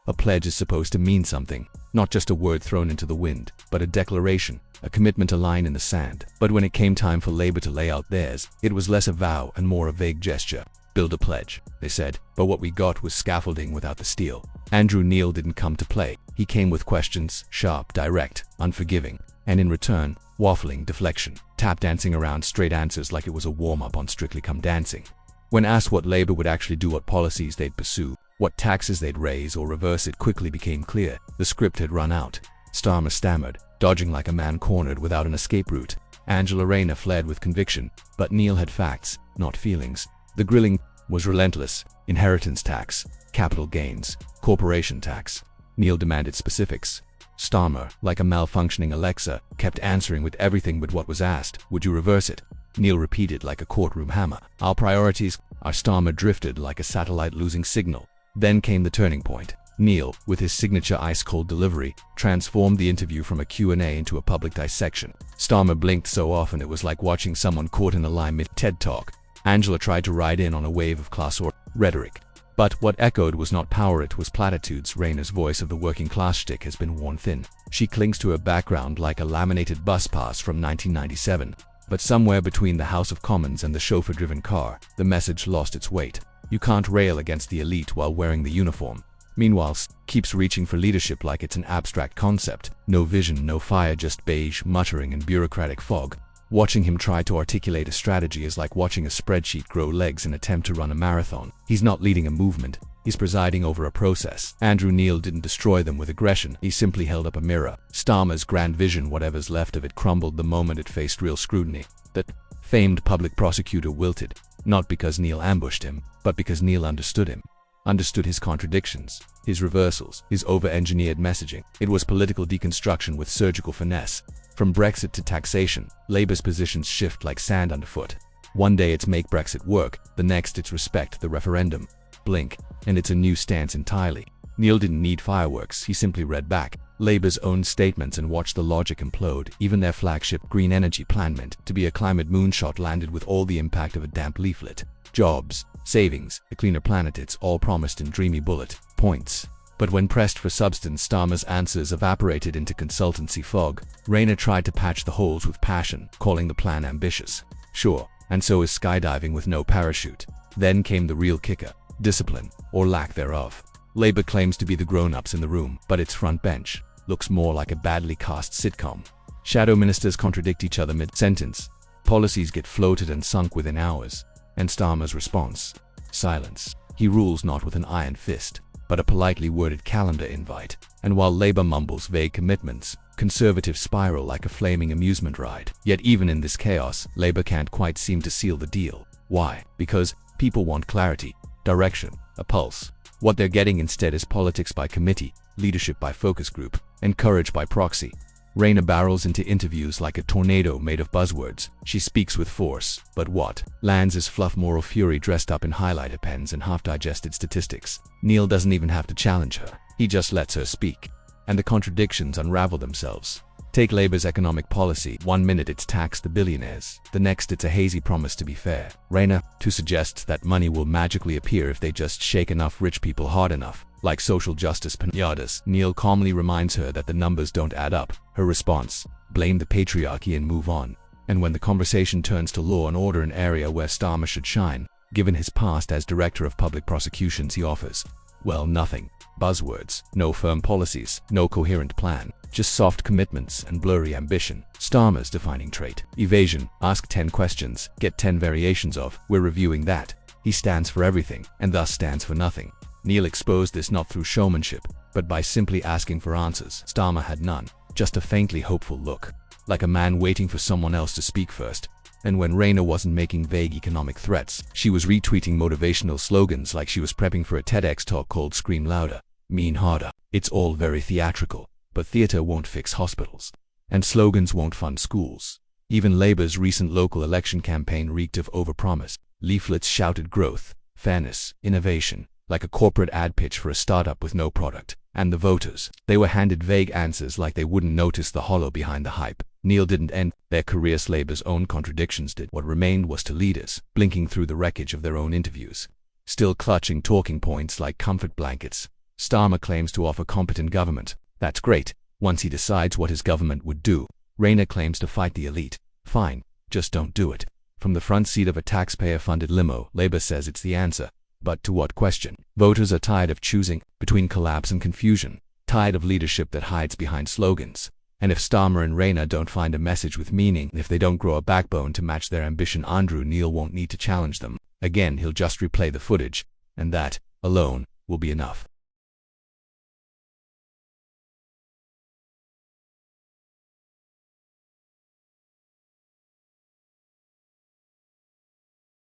A pledge is supposed to mean something, not just a word thrown into the wind, but a declaration, a commitment, a line in the sand. But when it came time for Labour to lay out theirs, it was less a vow and more a vague gesture. Build a pledge, they said, but what we got was scaffolding without the steel. Andrew Neil didn't come to play. He came with questions, sharp, direct, unforgiving, and in return, waffling, deflection, tap dancing around straight answers like it was a warm-up on Strictly Come Dancing. When asked what Labour would actually do, what policies they'd pursue, what taxes they'd raise or reverse, it quickly became clear. The script had run out. Starmer stammered, dodging like a man cornered without an escape route. Angela Rayner fled with conviction, but Neil had facts, not feelings. The grilling was relentless. Inheritance tax, capital gains, corporation tax. Neil demanded specifics. Starmer, like a malfunctioning Alexa, kept answering with everything but what was asked. Would you reverse it? Neil repeated like a courtroom hammer. Our priorities. Our Starmer drifted like a satellite losing signal. Then came the turning point. Neil, with his signature ice-cold delivery, transformed the interview from a Q&A into a public dissection. Starmer blinked so often it was like watching someone caught in a lie mid-TED Talk. Angela tried to ride in on a wave of class or rhetoric. But what echoed was not power, it was platitudes. Rayner's voice of the working class shtick has been worn thin. She clings to her background like a laminated bus pass from 1997. But somewhere between the House of Commons and the chauffeur-driven car, the message lost its weight. You can't rail against the elite while wearing the uniform. Meanwhile, keeps reaching for leadership like it's an abstract concept. No vision, no fire, just beige, muttering and bureaucratic fog. Watching him try to articulate a strategy is like watching a spreadsheet grow legs in an attempt to run a marathon. He's not leading a movement, he's presiding over a process. Andrew Neil didn't destroy them with aggression, he simply held up a mirror. Starmer's grand vision, whatever's left of it, crumbled the moment it faced real scrutiny. That famed public prosecutor wilted, not because Neil ambushed him, but because Neil understood him. Understood his contradictions, his reversals, his over-engineered messaging. It was political deconstruction with surgical finesse. From Brexit to taxation, Labour's positions shift like sand underfoot. One day it's make Brexit work, the next it's respect the referendum. Blink, and it's a new stance entirely. Neil didn't need fireworks, he simply read back Labour's own statements and watched the logic implode. Even their flagship green energy plan, meant to be a climate moonshot, landed with all the impact of a damp leaflet. Jobs, savings, a cleaner planet, it's all promised in dreamy bullet points. But when pressed for substance, Starmer's answers evaporated into consultancy fog. Rayner tried to patch the holes with passion, calling the plan ambitious. Sure, and so is skydiving with no parachute. Then came the real kicker: discipline, or lack thereof. Labour claims to be the grown-ups in the room, but its front bench looks more like a badly cast sitcom. Shadow ministers contradict each other mid-sentence. Policies get floated and sunk within hours. And Starmer's response? Silence. He rules not with an iron fist, but a politely worded calendar invite. And while Labour mumbles vague commitments, Conservatives spiral like a flaming amusement ride. Yet even in this chaos, Labour can't quite seem to seal the deal. Why? Because people want clarity, direction, a pulse. What they're getting instead is politics by committee, leadership by focus group, and courage by proxy. Rayner barrels into interviews like a tornado made of buzzwords. She speaks with force, but what lands is fluff moral fury dressed up in highlighter pens and half-digested statistics. Neil doesn't even have to challenge her. He just lets her speak. And the contradictions unravel themselves. Take Labour's economic policy. One minute it's tax the billionaires, the next it's a hazy promise to be fair. Rayner, to suggest that money will magically appear if they just shake enough rich people hard enough. Like social justice pinatas, Neil calmly reminds her that the numbers don't add up. Her response: blame the patriarchy and move on. And when the conversation turns to law and order, an area where Starmer should shine, given his past as Director of Public Prosecutions, he offers, well, nothing. Buzzwords, no firm policies, no coherent plan, just soft commitments and blurry ambition. Starmer's defining trait: evasion. Ask 10 questions, get 10 variations of, we're reviewing that. He stands for everything, and thus stands for nothing. Neil exposed this not through showmanship, but by simply asking for answers. Starmer had none, just a faintly hopeful look, like a man waiting for someone else to speak first. And when Rayner wasn't making vague economic threats, she was retweeting motivational slogans like she was prepping for a TEDx talk called Scream Louder, Mean Harder. It's all very theatrical, but theater won't fix hospitals, and slogans won't fund schools. Even Labour's recent local election campaign reeked of overpromise. Leaflets shouted growth, fairness, innovation, like a corporate ad pitch for a startup with no product. And the voters, they were handed vague answers like they wouldn't notice the hollow behind the hype. Neil didn't end their careers, Labour's own contradictions did. What remained was to leaders, blinking through the wreckage of their own interviews, still clutching talking points like comfort blankets. Starmer claims to offer competent government. That's great, once he decides what his government would do. Rayner claims to fight the elite. Fine, just don't do it. From the front seat of a taxpayer-funded limo, Labour says it's the answer. But to what question? Voters are tired of choosing between collapse and confusion, tired of leadership that hides behind slogans. And if Starmer and Rayner don't find a message with meaning, if they don't grow a backbone to match their ambition, Andrew Neil won't need to challenge them. Again, he'll just replay the footage, and that, alone, will be enough.